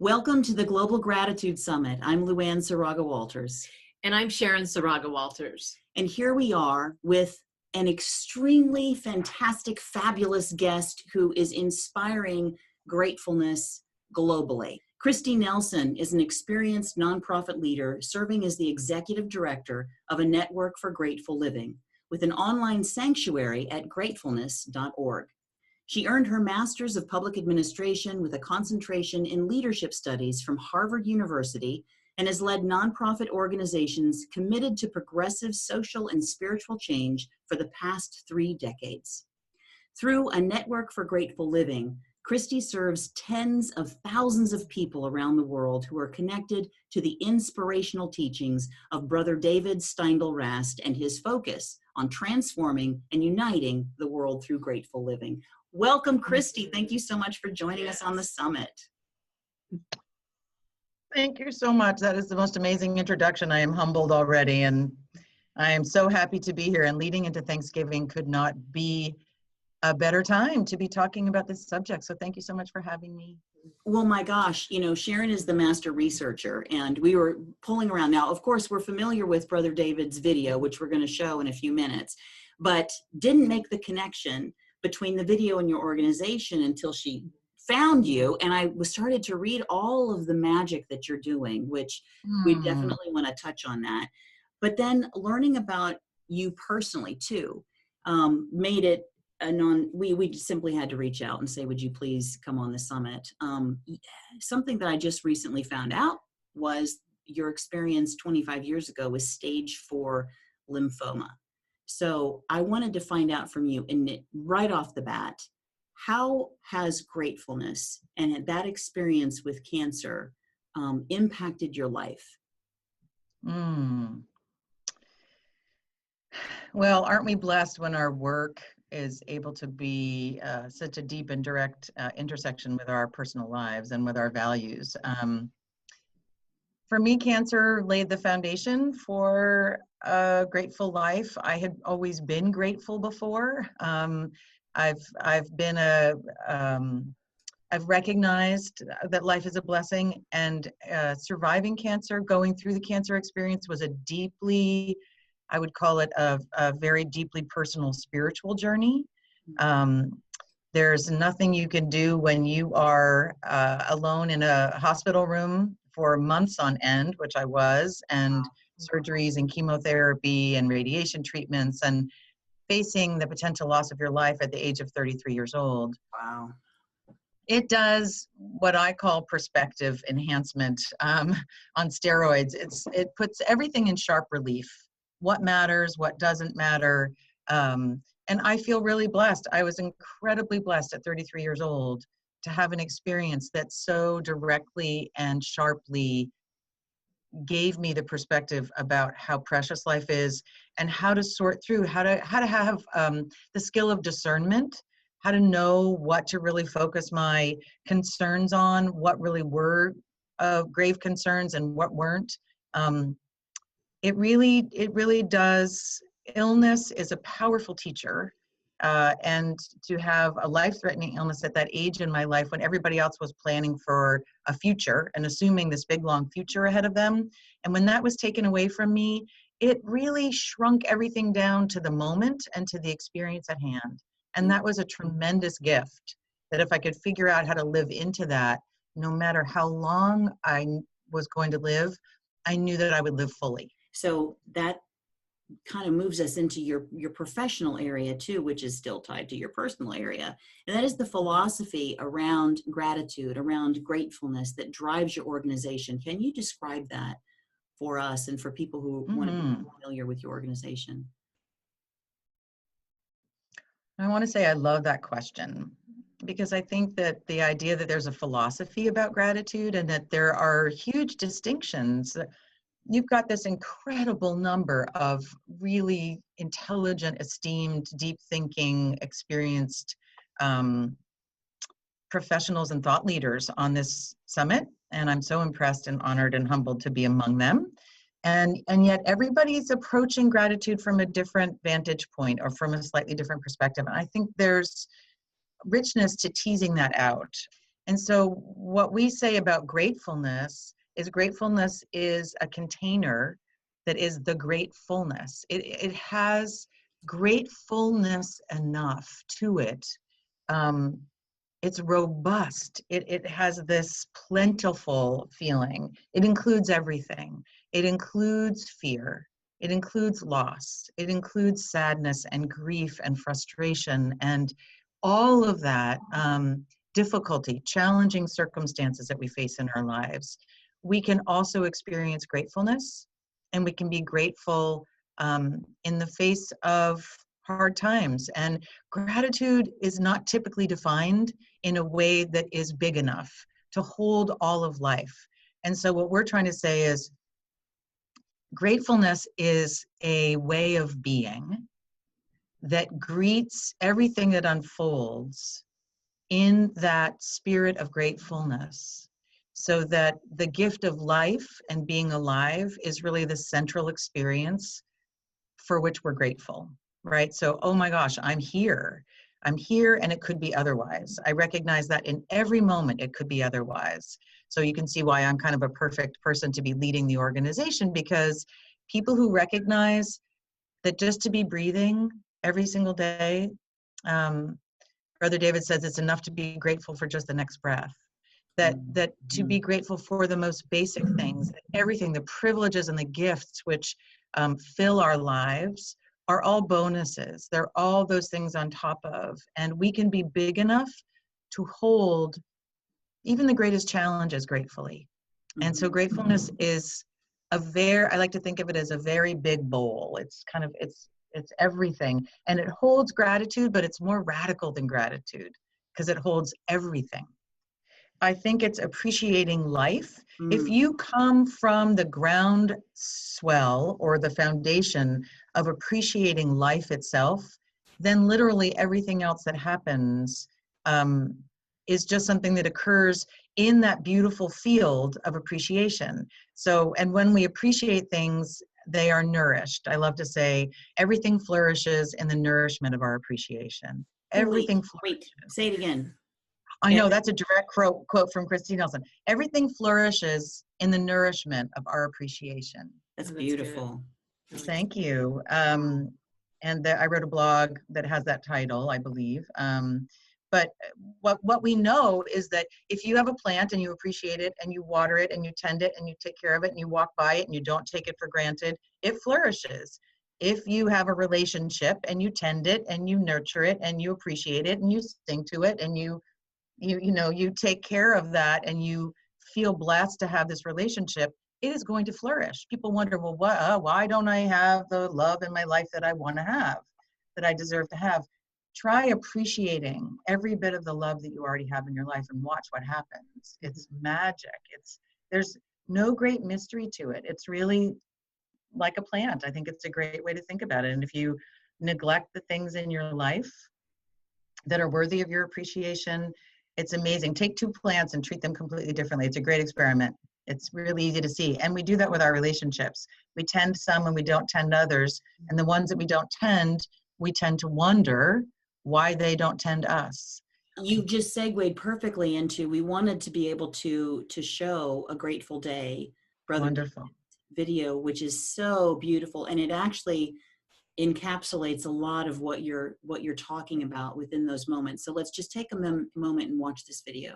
Welcome to the Global Gratitude Summit. I'm Luann Saraga Walters. And I'm Sharon Saraga Walters. And here we are with an extremely fantastic, fabulous guest who is inspiring gratefulness globally. Kristi Nelson is an experienced nonprofit leader serving as the executive director of a network for grateful living with an online sanctuary at gratefulness.org. She earned her Master's of Public Administration with a concentration in leadership studies from Harvard University and has led nonprofit organizations committed to progressive social and spiritual change for the past 3 decades. Through a network for grateful living, Kristi serves tens of thousands of people around the world who are connected to the inspirational teachings of Brother David Steindl-Rast and his focus on transforming and uniting the world through grateful living. Welcome, Kristi. Thank you so much for joining us on the summit. Thank you so much. That is the most amazing introduction. I am humbled already, and I am so happy to be here. And leading into Thanksgiving could not be a better time to be talking about this subject. So thank you so much for having me. Well, my gosh, Sharon is the master researcher, and we were pulling around. Now, of course, we're familiar with Brother David's video, which we're going to show in a few minutes, but didn't make the connection between the video and your organization until she found you. And I started to read all of the magic that you're doing, which we definitely want to touch on that. But then learning about you personally too, made it we simply had to reach out and say, would you please come on the summit? Something that I just recently found out was your experience 25 years ago with stage 4 lymphoma. So I wanted to find out from you, right off the bat, how has gratefulness and that experience with cancer impacted your life? Well, aren't we blessed when our work is able to be such a deep and direct intersection with our personal lives and with our values? For me, cancer laid the foundation for a grateful life. I had always been grateful before. I've recognized that life is a blessing, and surviving cancer, going through the cancer experience was a deeply, I would call it a very deeply personal spiritual journey. There's nothing you can do when you are alone in a hospital room for months on end, which I was, and surgeries and chemotherapy and radiation treatments, and facing the potential loss of your life at the age of 33 years old. Wow. It does what I call perspective enhancement on steroids. It puts everything in sharp relief. What matters, what doesn't matter. And I feel really blessed. I was incredibly blessed at 33 years old to have an experience that so directly and sharply gave me the perspective about how precious life is and how to sort through, how to have the skill of discernment, how to know what to really focus my concerns on, what really were grave concerns and what weren't. It really does. Illness is a powerful teacher. And to have a life-threatening illness at that age in my life when everybody else was planning for a future and assuming this big, long future ahead of them. And when that was taken away from me, it really shrunk everything down to the moment and to the experience at hand. And that was a tremendous gift, that if I could figure out how to live into that, no matter how long I was going to live, I knew that I would live fully. So that kind of moves us into your professional area too, which is still tied to your personal area. And that is the philosophy around gratitude, around gratefulness that drives your organization. Can you describe that for us and for people who want to be familiar with your organization? I want to say I love that question, because I think that the idea that there's a philosophy about gratitude and that there are huge distinctions. You've got this incredible number of really intelligent, esteemed, deep thinking, experienced professionals and thought leaders on this summit. And I'm so impressed and honored and humbled to be among them. And yet everybody's approaching gratitude from a different vantage point or from a slightly different perspective. And I think there's richness to teasing that out. And so what we say about gratefulness is a container that is the gratefulness. It has gratefulness enough to it. It's robust. It has this plentiful feeling. It includes everything. It includes fear. It includes loss. It includes sadness and grief and frustration and all of that, difficulty, challenging circumstances that we face in our lives. We can also experience gratefulness, and we can be grateful in the face of hard times. And gratitude is not typically defined in a way that is big enough to hold all of life. And so what we're trying to say is gratefulness is a way of being that greets everything that unfolds in that spirit of gratefulness, so that the gift of life and being alive is really the central experience for which we're grateful, right? So, oh my gosh, I'm here and it could be otherwise. I recognize that in every moment it could be otherwise. So you can see why I'm kind of a perfect person to be leading the organization, because people who recognize that just to be breathing every single day, Brother David says it's enough to be grateful for just the next breath. That to be grateful for the most basic things, everything, the privileges and the gifts which fill our lives are all bonuses. They're all those things on top of, and we can be big enough to hold even the greatest challenges gratefully. And so gratefulness is I like to think of it as a very big bowl. It's everything, and it holds gratitude, but it's more radical than gratitude because it holds everything. I think it's appreciating life. If you come from the ground swell or the foundation of appreciating life itself, then literally everything else that happens is just something that occurs in that beautiful field of appreciation. So, and when we appreciate things, they are nourished. I love to say everything flourishes in the nourishment of our appreciation. Everything flourishes. Wait, say it again. I know that's a direct quote from Kristi Nelson. Everything flourishes in the nourishment of our appreciation. That's beautiful. Thank you. And I wrote a blog that has that title, I believe. But what we know is that if you have a plant and you appreciate it and you water it and you tend it and you take care of it and you walk by it and you don't take it for granted, it flourishes. If you have a relationship and you tend it and you nurture it and you appreciate it and you sing to it and you take care of that and you feel blessed to have this relationship, it is going to flourish. People wonder, well, why don't I have the love in my life that I want to have, that I deserve to have? Try appreciating every bit of the love that you already have in your life and watch what happens. It's magic. There's no great mystery to it. It's really like a plant. I think it's a great way to think about it. And if you neglect the things in your life that are worthy of your appreciation, it's amazing. Take two plants and treat them completely differently. It's a great experiment. It's really easy to see. And we do that with our relationships. We tend some and we don't tend others. And the ones that we don't tend, we tend to wonder why they don't tend us. You just segued perfectly into, we wanted to be able to show a Grateful Day Brother Wonderful video, which is so beautiful. And it actually encapsulates a lot of what you're talking about within those moments. So let's just take a moment and watch this video.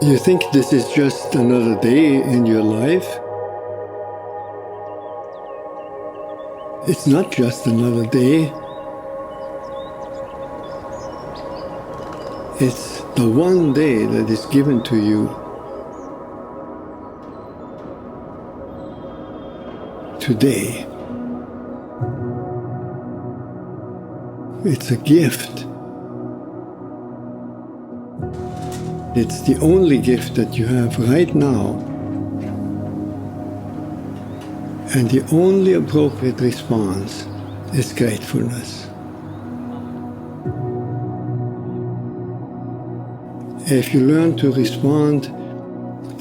You think this is just another day in your life? It's not just another day. It's the one day that is given to you today. It's a gift. It's the only gift that you have right now. And the only appropriate response is gratefulness. If you learn to respond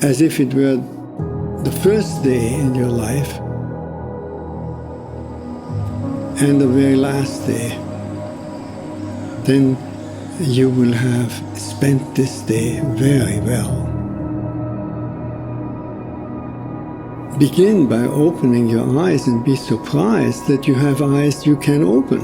as if it were the first day in your life and the very last day, then you will have spent this day very well. Begin by opening your eyes and be surprised that you have eyes you can open.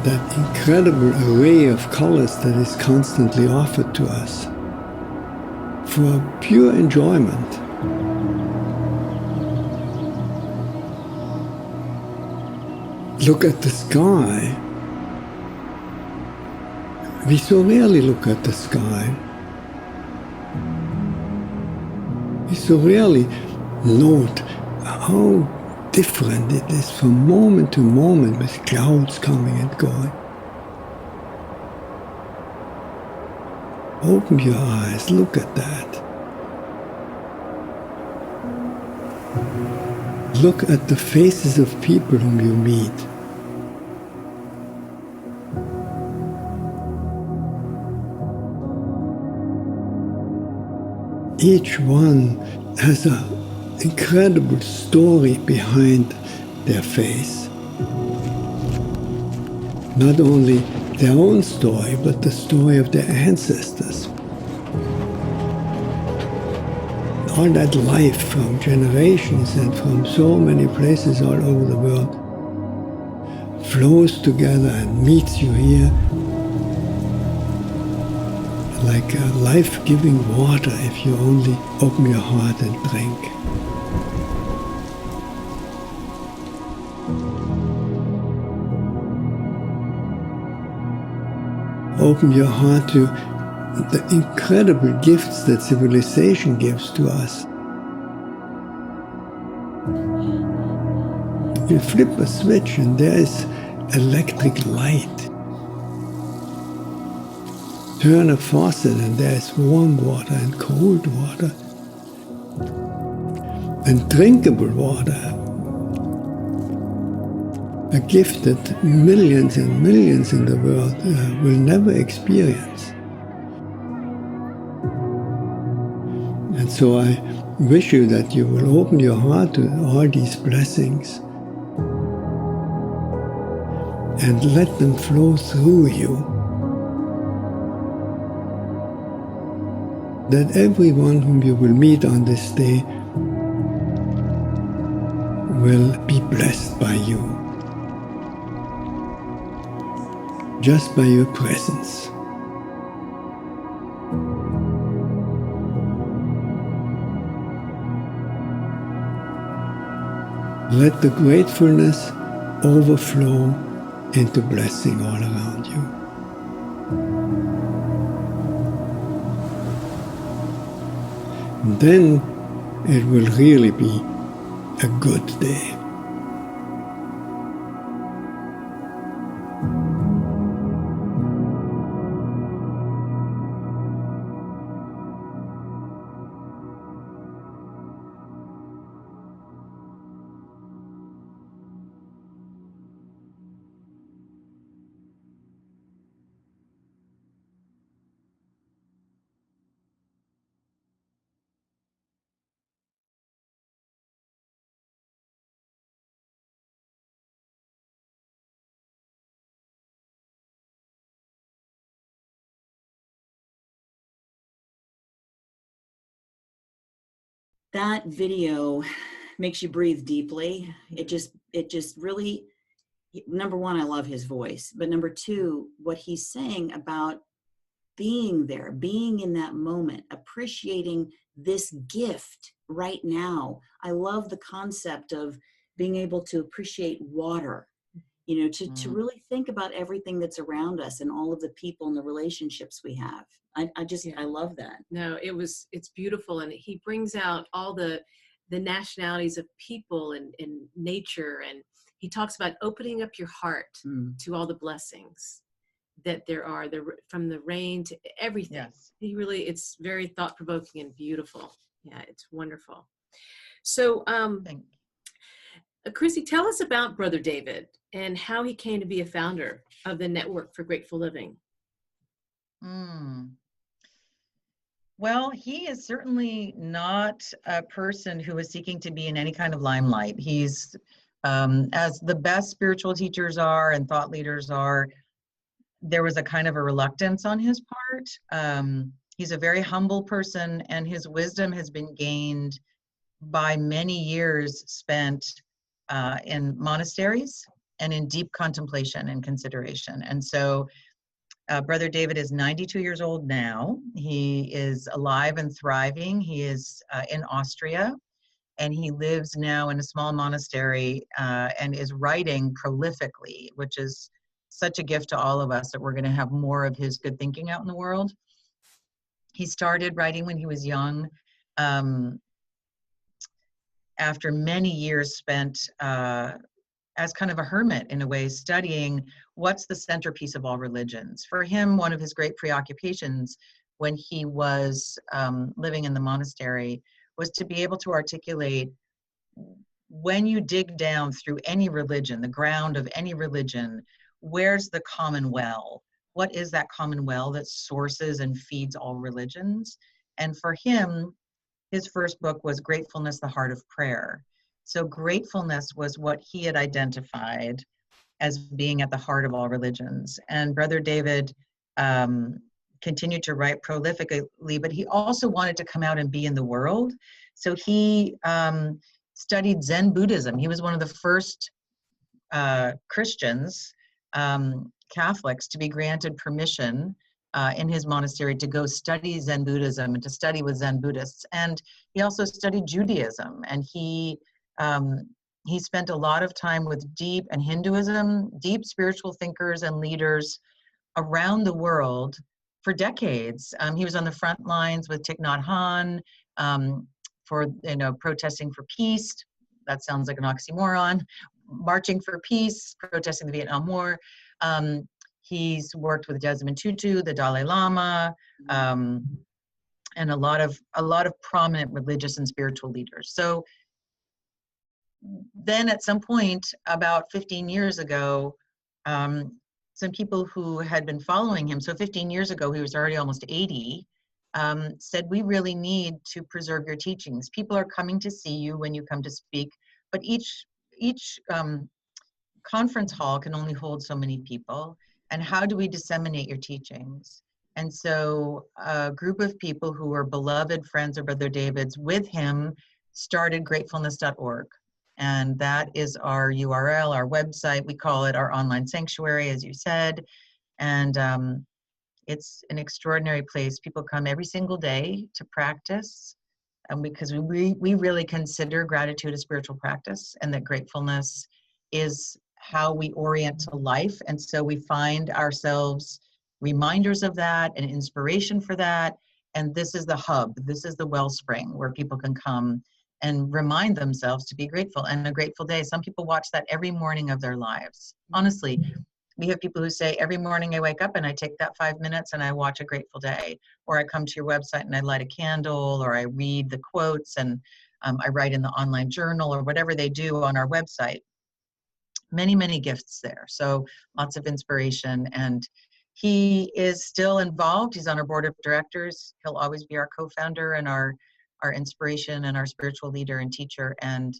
That incredible array of colors that is constantly offered to us for pure enjoyment. Look at the sky. We so rarely look at the sky. We so rarely note how different it is from moment to moment with clouds coming and going. Open your eyes, look at that. Look at the faces of people whom you meet. Each one has an incredible story behind their face. Not only their own story, but the story of their ancestors. All that life from generations and from so many places all over the world flows together and meets you here like a life-giving water if you only open your heart and drink. Open your heart to the incredible gifts that civilization gives to us. You flip a switch and there is electric light. Turn a faucet and there is warm water and cold water and drinkable water. A gift that millions and millions in the world will never experience. And so I wish you that you will open your heart to all these blessings and let them flow through you. That everyone whom you will meet on this day will be blessed by you, just by your presence. Let the gratefulness overflow into blessing all around you. And then it will really be a good day. That video makes you breathe deeply. It just really, number one, I love his voice, but number two, what he's saying about being there, being in that moment, appreciating this gift right now. I love the concept of being able to appreciate water, you know, to really think about everything that's around us and all of the people and the relationships we have. I love that. No, it's beautiful. And he brings out all the nationalities of people and nature. And he talks about opening up your heart to all the blessings that there are, from the rain to everything. Yes. It's very thought-provoking and beautiful. Yeah, it's wonderful. So Kristi, tell us about Brother David and how he came to be a founder of the Network for Grateful Living. Well, he is certainly not a person who is seeking to be in any kind of limelight. He's, as the best spiritual teachers are and thought leaders are, there was a kind of a reluctance on his part. He's a very humble person, and his wisdom has been gained by many years spent in monasteries and in deep contemplation and consideration. And so Brother David is 92 years old now. He is alive and thriving. He is in Austria, and he lives now in a small monastery and is writing prolifically, which is such a gift to all of us that we're going to have more of his good thinking out in the world. He started writing when he was young, after many years spent as kind of a hermit in a way, studying what's the centerpiece of all religions. For him, one of his great preoccupations when he was living in the monastery was to be able to articulate, when you dig down through any religion, the ground of any religion, where's the common well? What is that common well that sources and feeds all religions? And for him, his first book was Gratefulness, the Heart of Prayer. So gratefulness was what he had identified as being at the heart of all religions. And Brother David continued to write prolifically, but he also wanted to come out and be in the world. So he studied Zen Buddhism. He was one of the first Christians, Catholics, to be granted permission in his monastery to go study Zen Buddhism and to study with Zen Buddhists. And he also studied Judaism, and he spent a lot of time with deep and Hinduism, deep spiritual thinkers and leaders around the world for decades. He was on the front lines with Thich Nhat Hanh for protesting for peace. That sounds like an oxymoron. Marching for peace, protesting the Vietnam War. He's worked with Desmond Tutu, the Dalai Lama, and a lot of prominent religious and spiritual leaders. So then at some point, about 15 years ago, some people who had been following him, so 15 years ago, he was already almost 80, said, we really need to preserve your teachings. People are coming to see you when you come to speak, but each conference hall can only hold so many people. And how do we disseminate your teachings? And so a group of people who were beloved friends of Brother David's with him started gratefulness.org. And that is our URL, our website. We call it our online sanctuary, as you said. And it's an extraordinary place. People come every single day to practice. And because we really consider gratitude a spiritual practice, and that gratefulness is how we orient to life. And so we find ourselves reminders of that and inspiration for that. And this is the hub, this is the wellspring where people can come and remind themselves to be grateful. And a grateful day, some people watch that every morning of their lives. Honestly, we have people who say, every morning I wake up and I take that 5 minutes and I watch a grateful day. Or I come to your website and I light a candle, or I read the quotes, and I write in the online journal, or whatever they do on our website. Many, many gifts there. So lots of inspiration. And he is still involved. He's on our board of directors. He'll always be our co-founder and our inspiration and our spiritual leader and teacher. And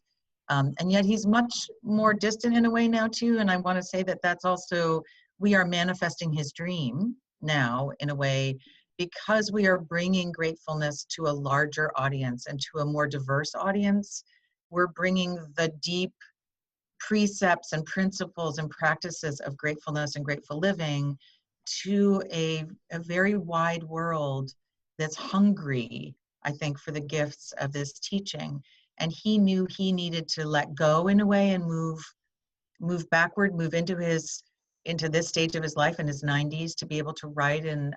yet he's much more distant in a way now too. And I want to say that that's also, we are manifesting his dream now in a way, because we are bringing gratefulness to a larger audience and to a more diverse audience. We're bringing the deep precepts and principles and practices of gratefulness and grateful living to a very wide world that's hungry, I think, for the gifts of this teaching. And he knew he needed to let go in a way and move backward, move into this stage of his life in his 90s, to be able to write and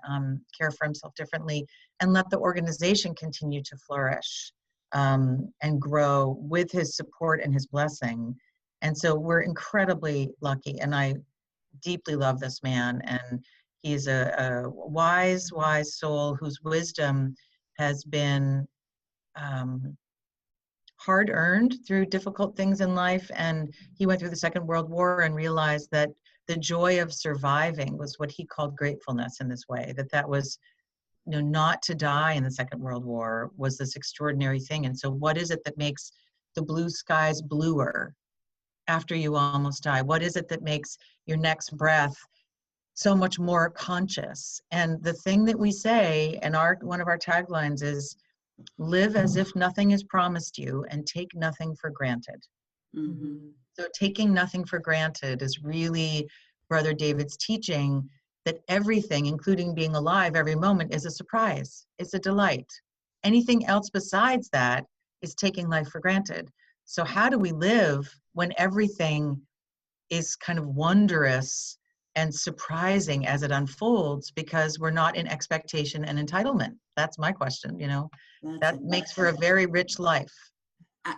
care for himself differently, and let the organization continue to flourish and grow with his support and his blessing. And so we're incredibly lucky, and I deeply love this man. And he's a wise, wise soul whose wisdom has been hard earned through difficult things in life. And he went through the Second World War and realized that the joy of surviving was what he called gratefulness in this way, that was, not to die in the Second World War was this extraordinary thing. And so what is it that makes the blue skies bluer after you almost die? What is it that makes your next breath so much more conscious? And the thing that we say, and one of our taglines is, live as if nothing is promised you and take nothing for granted. Mm-hmm. So taking nothing for granted is really Brother David's teaching, that everything, including being alive every moment, is a surprise. It's a delight. Anything else besides that is taking life for granted. So how do we live when everything is kind of wondrous and surprising as it unfolds, because we're not in expectation and entitlement? That's my question, that makes for a very rich life.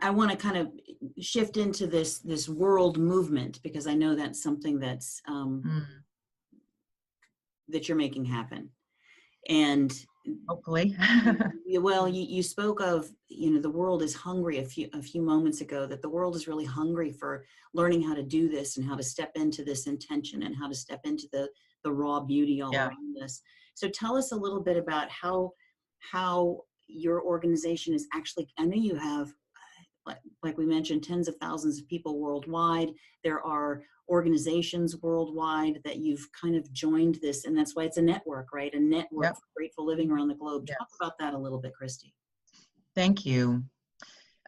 I want to kind of shift into this world movement, because I know that's something that's that you're making happen. And hopefully. Well, you spoke of, the world is hungry a few moments ago, that the world is really hungry for learning how to do this and how to step into this intention and how to step into the raw beauty all around us. So tell us a little bit about how your organization is actually, I know you have, like we mentioned, tens of thousands of people worldwide. There are organizations worldwide that you've kind of joined this, and that's why it's a network, right? A network for grateful living around the globe. Yes. Talk about that a little bit, Kristi. Thank you.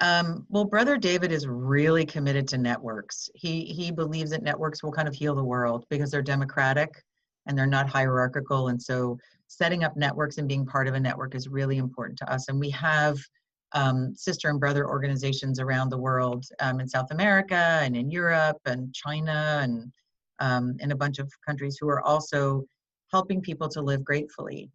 Well, Brother David is really committed to networks. He believes that networks will kind of heal the world because they're democratic and they're not hierarchical. And so setting up networks and being part of a network is really important to us. And we have sister and brother organizations around the world, in South America and in Europe and China and in a bunch of countries, who are also helping people to live gratefully.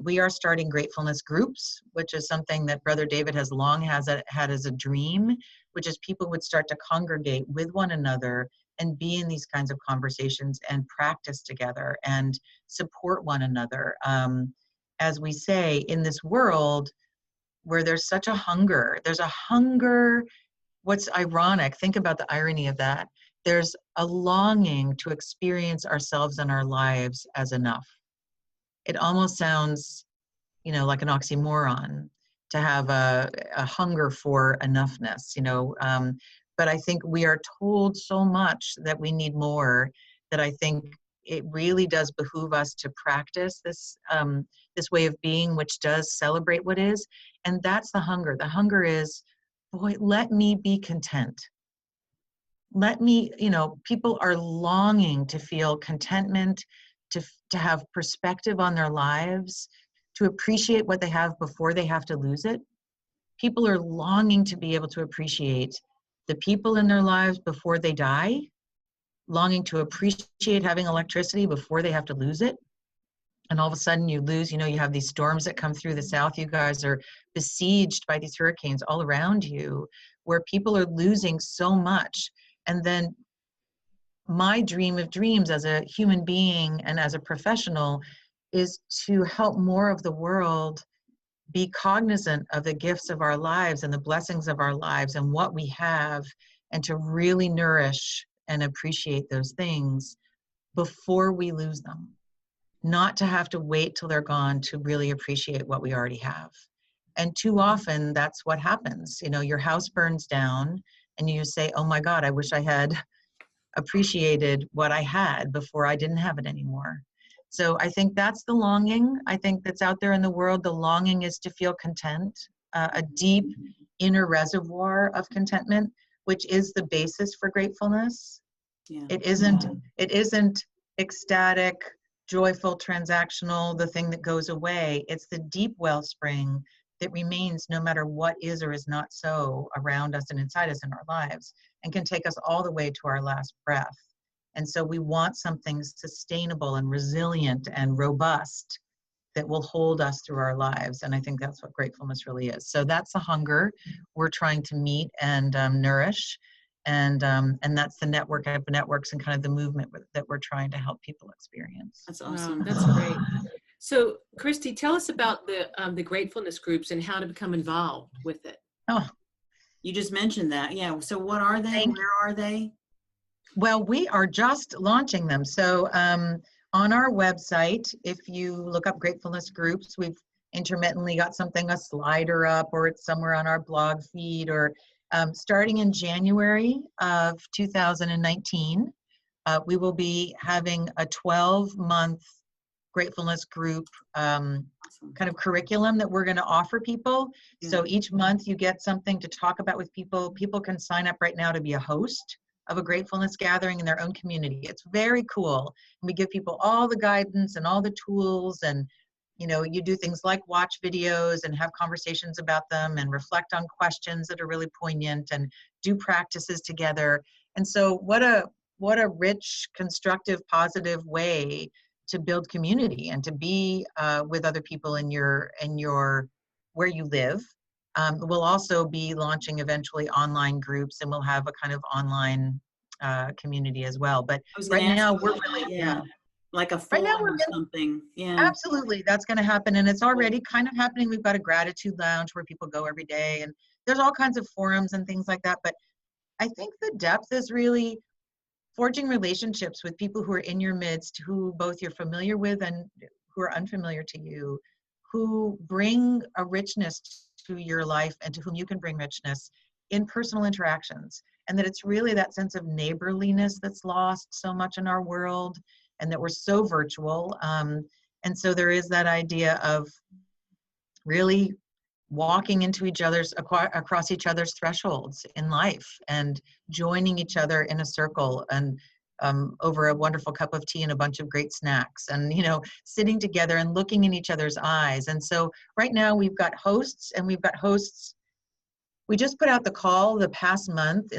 We are starting gratefulness groups, which is something that Brother David has long had as a dream, which is people would start to congregate with one another and be in these kinds of conversations and practice together and support one another. As we say, in this world where there's such a hunger, what's ironic, think about the irony of that. There's a longing to experience ourselves and our lives as enough. It almost sounds, like an oxymoron to have a hunger for enoughness, but I think we are told so much that we need more, that I think it really does behoove us to practice this way of being, which does celebrate what is. And that's the hunger. The hunger is, boy, let me be content. Let me, people are longing to feel contentment, to have perspective on their lives, to appreciate what they have before they have to lose it. People are longing to be able to appreciate the people in their lives before they die, longing to appreciate having electricity before they have to lose it. And all of a sudden you lose, you have these storms that come through the South. You guys are besieged by these hurricanes all around you, where people are losing so much. And then my dream of dreams as a human being and as a professional is to help more of the world be cognizant of the gifts of our lives and the blessings of our lives and what we have, and to really nourish and appreciate those things before we lose them. Not to have to wait till they're gone to really appreciate what we already have. And too often that's what happens. Your house burns down and you say, oh my God, I wish I had appreciated what I had before I didn't have it anymore. So I think that's the longing. I think that's out there in the world. The longing is to feel content, a deep inner reservoir of contentment, which is the basis for gratefulness. Yeah. It isn't ecstatic, joyful, transactional, the thing that goes away. It's the deep wellspring that remains no matter what is or is not so around us and inside us in our lives, and can take us all the way to our last breath. And so we want something sustainable and resilient and robust that will hold us through our lives. And I think that's what gratefulness really is. So that's the hunger we're trying to meet and nourish. And that's the network of networks and kind of the movement that we're trying to help people experience. That's awesome. Wow, that's great. So, Kristi, tell us about the gratefulness groups and how to become involved with it. Oh, You just mentioned that. Yeah. So what are they? Where are they? Well, we are just launching them. So on our website, if you look up gratefulness groups, we've intermittently got something, a slider up, or it's somewhere on our blog feed, or starting in January of 2019, we will be having a 12-month gratefulness group kind of curriculum that we're going to offer people. So each month you get something to talk about with people. People can sign up right now to be a host of a gratefulness gathering in their own community. It's very cool. And we give people all the guidance and all the tools, and you do things like watch videos and have conversations about them and reflect on questions that are really poignant and do practices together. And so what a rich, constructive, positive way to build community and to be with other people in your where you live. We'll also be launching eventually online groups, and we'll have a kind of online community as well. But right now we're really like a forum or something. Yeah, absolutely, that's going to happen, and it's already kind of happening. We've got a gratitude lounge where people go every day, and there's all kinds of forums and things like that. But I think the depth is really forging relationships with people who are in your midst, who both you're familiar with and who are unfamiliar to you, who bring a richness to your life and to whom you can bring richness in personal interactions. And that it's really that sense of neighborliness that's lost so much in our world, and that we're so virtual. And so there is that idea of really walking into across each other's thresholds in life, and joining each other in a circle, and over a wonderful cup of tea and a bunch of great snacks, and sitting together and looking in each other's eyes. And so right now we've got hosts, and we just put out the call in the past month,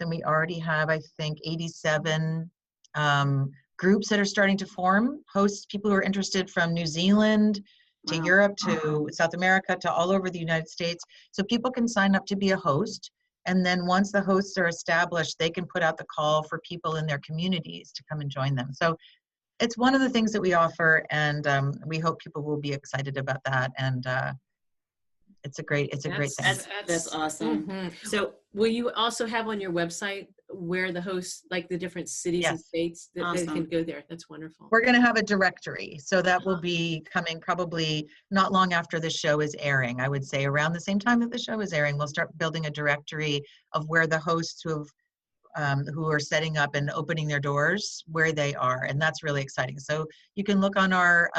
and we already have, I think, 87 groups that are starting to form. Hosts, people who are interested from New Zealand to Europe, to South America, to all over the United States. So people can sign up to be a host. And then once the hosts are established, they can put out the call for people in their communities to come and join them. So it's one of the things that we offer, and we hope people will be excited about that. And it's a great thing. That's awesome. Mm-hmm. So will you also have on your website where the hosts, like the different cities and states, that they can go there? That's wonderful. We're going to have a directory. So that will be coming probably not long after the show is airing. I would say around the same time that the show is airing, we'll start building a directory of where the hosts who are setting up and opening their doors, where they are. And that's really exciting. So you can look on our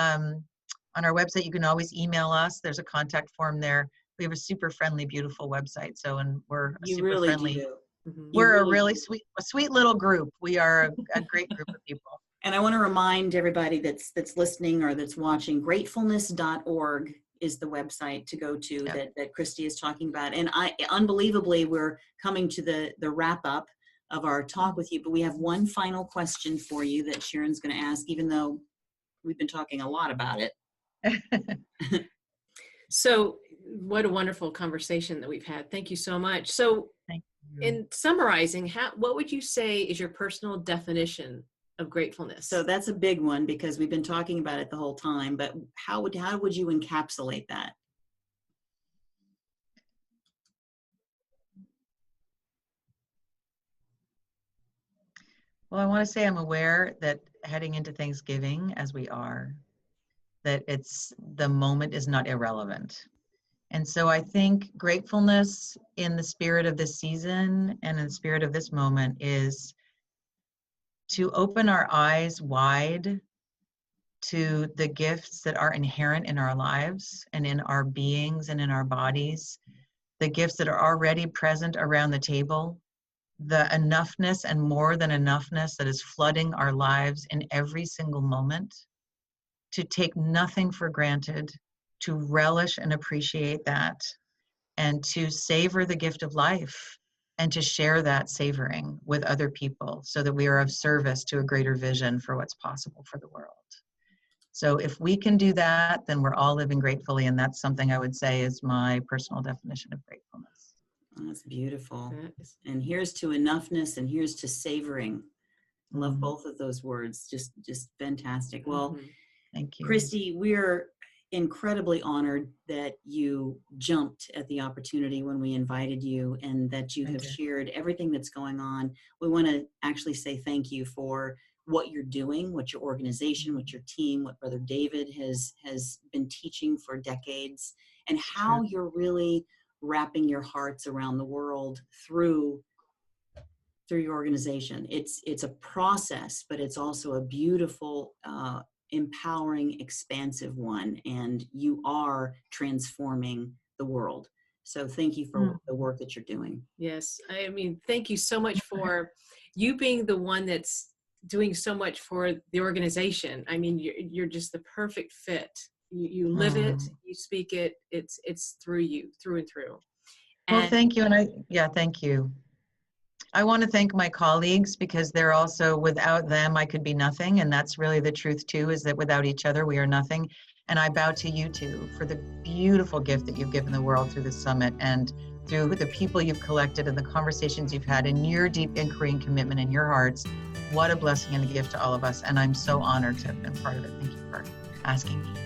website. You can always email us. There's a contact form there. We have a super friendly, beautiful website. So, and we're super friendly. Do. We're a really sweet little group. We are a great group of people. And I want to remind everybody that's listening or that's watching, gratefulness.org is the website to go to that Kristi is talking about. And unbelievably, we're coming to the wrap up of our talk with you, but we have one final question for you that Sharon's going to ask, even though we've been talking a lot about it. So what a wonderful conversation that we've had. Thank you so much. So in summarizing, what would you say is your personal definition of gratefulness? So that's a big one, because we've been talking about it the whole time, but how would you encapsulate that? Well, I want to say I'm aware that heading into Thanksgiving, as we are, that the moment is not irrelevant. And so I think gratefulness in the spirit of this season and in the spirit of this moment is to open our eyes wide to the gifts that are inherent in our lives and in our beings and in our bodies, the gifts that are already present around the table, the enoughness and more than enoughness that is flooding our lives in every single moment, to take nothing for granted, to relish and appreciate that, and to savor the gift of life, and to share that savoring with other people so that we are of service to a greater vision for what's possible for the world. So if we can do that, then we're all living gratefully, and that's something I would say is my personal definition of gratefulness. That's beautiful. And here's to enoughness, and here's to savoring. I love both of those words. Just fantastic. Well, thank you, Kristi. We're incredibly honored that you jumped at the opportunity when we invited you, and that you have shared everything that's going on. We want to actually say thank you for what you're doing, what your organization, what your team, what Brother David has been teaching for decades, and how you're really wrapping your hearts around the world through your organization. It's a process, but it's also a beautiful, empowering, expansive one, and you are transforming the world. So thank you for the work that you're doing. Yes, I mean, thank you so much for you being the one that's doing so much for the organization. I mean, you're just the perfect fit. You live it, you speak it. It's through you, through and through. Well, thank you, and thank you. I want to thank my colleagues, because they're also, without them, I could be nothing. And that's really the truth too, is that without each other, we are nothing. And I bow to you too for the beautiful gift that you've given the world through this summit, and through the people you've collected and the conversations you've had, and your deep inquiry and commitment in your hearts. What a blessing and a gift to all of us. And I'm so honored to have been part of it. Thank you for asking me.